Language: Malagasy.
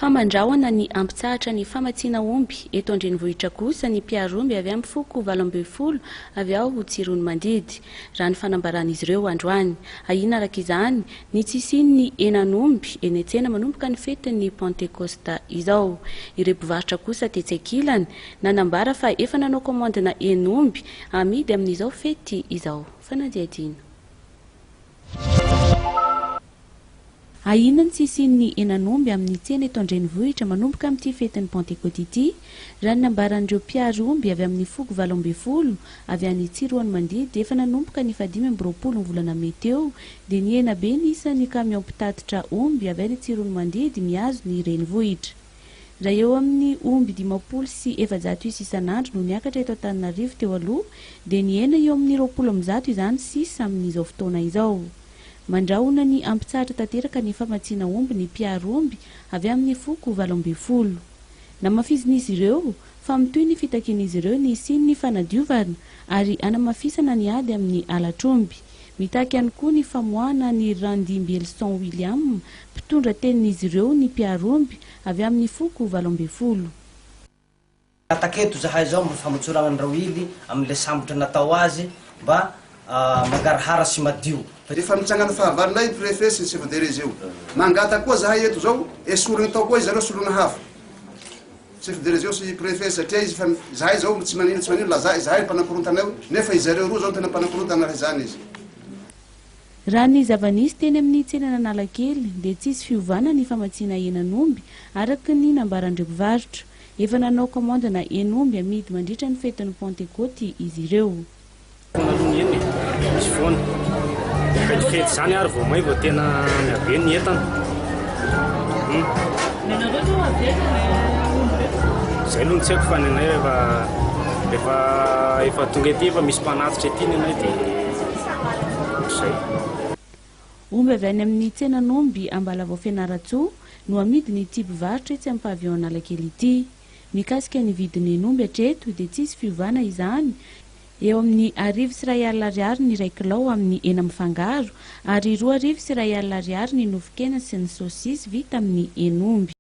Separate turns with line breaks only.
Mandrahona ny hampitsahatra ny Famatsiana Omby eto an-drenivohitra kosa ny Mpiary avy amin'ny foko 12 avy ao Tsiroanomandidy. Raha ny fanambaran'izy ireo androany. Ahiana araka izany ny hisian'ny henan'omby eny an-tsena manomboka ny fetin'ny Pentekoty izao. Ireo mpivarotra kosa tetsekilany nanambara fa efa nanao komandina henan'omby amidy amin'izao fety izao. Fanadihadina. Ahiana ny hisian'ny henan'omby amin'ny tsena eto an-drenivohitra manomboka amin'ity fetin'ny Pentekoty ity, raha ny nambaran'ireo mpiary omby avy amin'ny foko 12 avy any Tsiroanomandidy efa nanomboka ny 20 volana mety eo dia ny hena be ny isan'ny kamiao mpitatitra omby avy any Tsiroanomandidy mihazo ny renivohitra. Raha eo amin'ny omby 20 sy 700 isan'andro no niakatra eto Antananarivo teo aloha dia ny hena eo amin'ny 20 izany sisa amin'izao fotoana izao. Mandrahona ny hampitsahatra tanteraka ny Famatsiana Omby ny Mpiary omby avy amin'ny foko 12. Namafizin'izy ireo fa mitoy ny fitakian'izy ireo ny hisian'ny fanadiovana ary anamafisana ny ady amin'ny alatr'omby. Mitaky ihany koa ny famoahana ny William mpitondra tenin'izy ireo ny Mpiary omby avy amin'ny foko 12.
Ataketo zahay zao mba famontsorana ny rawily amin'le sambotra natao azy mba mangarahara sy madio.
Rehefa mitsangana fahavalonay préfet sy chef de région mangata koa zahay eto zao esorina tao koa izy zareo solona hafa chef de région sy préfet satria izy fa zahay zao tsy manino lazahay zahay mpanakorotanao nefa izy zareo roa zao tena mpanakorotana izany izy.
Raha ny zavanisy teny amin'ny tsena Analakely dia tsisy fiovana ny famatsiana henan'omby araka ny nambaran'ireo mpivarotra. Efa nanao komandina henan'omby amidy mandritra ny fetin'ny Pentekoty izy ireo.
Misy foana fety zany ary vao may vao tena miabe ny entana. Zay aloha tsy haiko fa ny anay rehefa tonga ety efa misy mpanatitra ety ny anay dia zay.
Omby avy any amin'ny tsenan'omby Ambalavao Fianaratsoa no amidy ny ity mpivarotra etsy amin'ny pavillon Analakely ity. Mikasika ny vidiny henan'omby hatreto dia tsisy fiovana izany. Eo amin'ny 2,000 ariary ny 1 kilao amin'ny hena mifangaro ary 2,000 ariary ny nofon-kena sy ny saosisy vita amin'ny henan'omby.